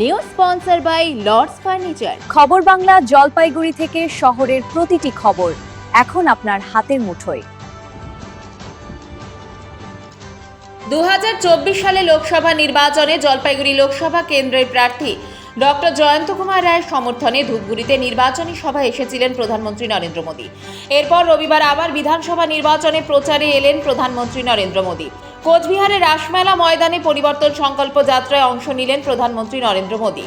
New sponsor by Lords furniture. খবর বাংলা জলপাইগুড়ি থেকে শহরের প্রতিটি খবর এখন আপনার হাতের মুঠোয়। 2024 সালে লোকসভা নির্বাচনে জলপাইগুড়ি লোকসভা কেন্দ্রের প্রার্থী ডক্টর জয়ন্ত কুমার রায়ের সমর্থনে ধূপগুড়িতে নির্বাচনী সভায় এসেছিলেন প্রধানমন্ত্রী নরেন্দ্র মোদী। এরপর রবিবার আবার বিধানসভা নির্বাচনে প্রচারে এলেন প্রধানমন্ত্রী নরেন্দ্র মোদী। কোচবিহারের রাসমেলা ময়দানে পরিবর্তন সংকল্প যাত্রায় অংশ নিলেন প্রধানমন্ত্রী নরেন্দ্র মোদী।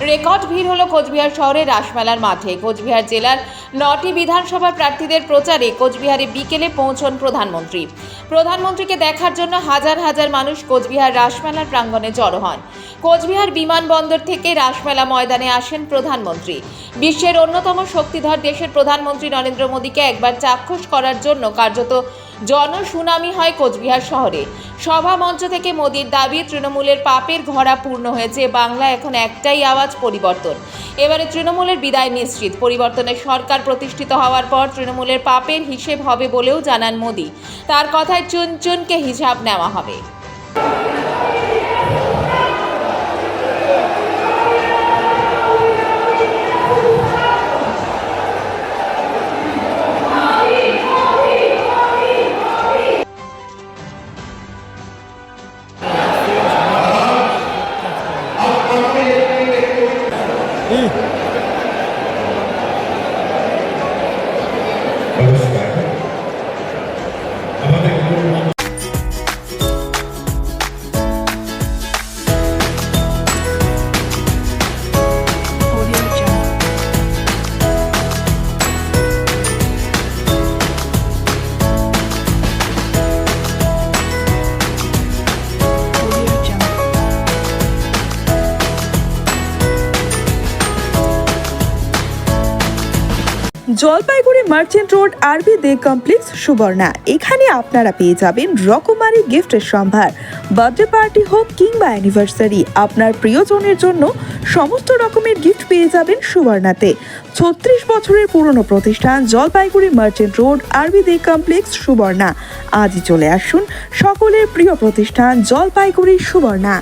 রেকর্ড ভিড় হলো কোচবিহার শহরের রাসমেলার মাঠে। কোচবিহার জেলার 9টি বিধানসভার প্রার্থীদের প্রচারে কোচবিহারে বিকেলে পৌঁছন প্রধানমন্ত্রী। প্রধানমন্ত্রীকে দেখার জন্য হাজার হাজার মানুষ কোচবিহার রাসমেলার প্রাঙ্গণে জড়ো হন। কোচবিহার বিমানবন্দর থেকে রাসমেলা ময়দানে আসেন প্রধানমন্ত্রী। বিশ্বের অন্যতম শক্তিধর দেশের প্রধানমন্ত্রী নরেন্দ্র মোদীকে একবার চাক্ষুষ করার জন্য কার্যত জনসুনামি হয় কোচবিহার শহরে। সভা মঞ্চ থেকে মোদীর দাবি, তৃণমূলের পাপের ঘড়া পূর্ণ হয়েছে, বাংলা এখন একটাই আওয়াজ, পরিবর্তন। এবারে তৃণমূলের বিদায় নিশ্চিত। পরিবর্তনের সরকার প্রতিষ্ঠিত হওয়ার পর তৃণমূলের পাপের হিসেব হবে বলেও জানান মোদী। তার কথায় চুনচুনকে হিসাব নেওয়া হবে। জলপাইগুড়ি মার্চেন্ট রোড আরবি দে কমপ্লেক্স সুবর্ণা। এখানে আপনারা পেয়ে যাবেন রকমারি গিফটের সম্ভার। বার্থডে পার্টি হোক কিংবা অ্যানিভার্সারি, আপনার প্রিয়জনের জন্য সমস্ত রকমের গিফট পেয়ে যাবেন সুবর্ণাতে। 36 বছরের পুরনো প্রতিষ্ঠান জলপাইগুড়ি মার্চেন্ট রোড আরবি দে কমপ্লেক্স সুবর্ণা। আজই চলে আসুন সকলের প্রিয় প্রতিষ্ঠান জলপাইগুড়ি সুবর্ণা।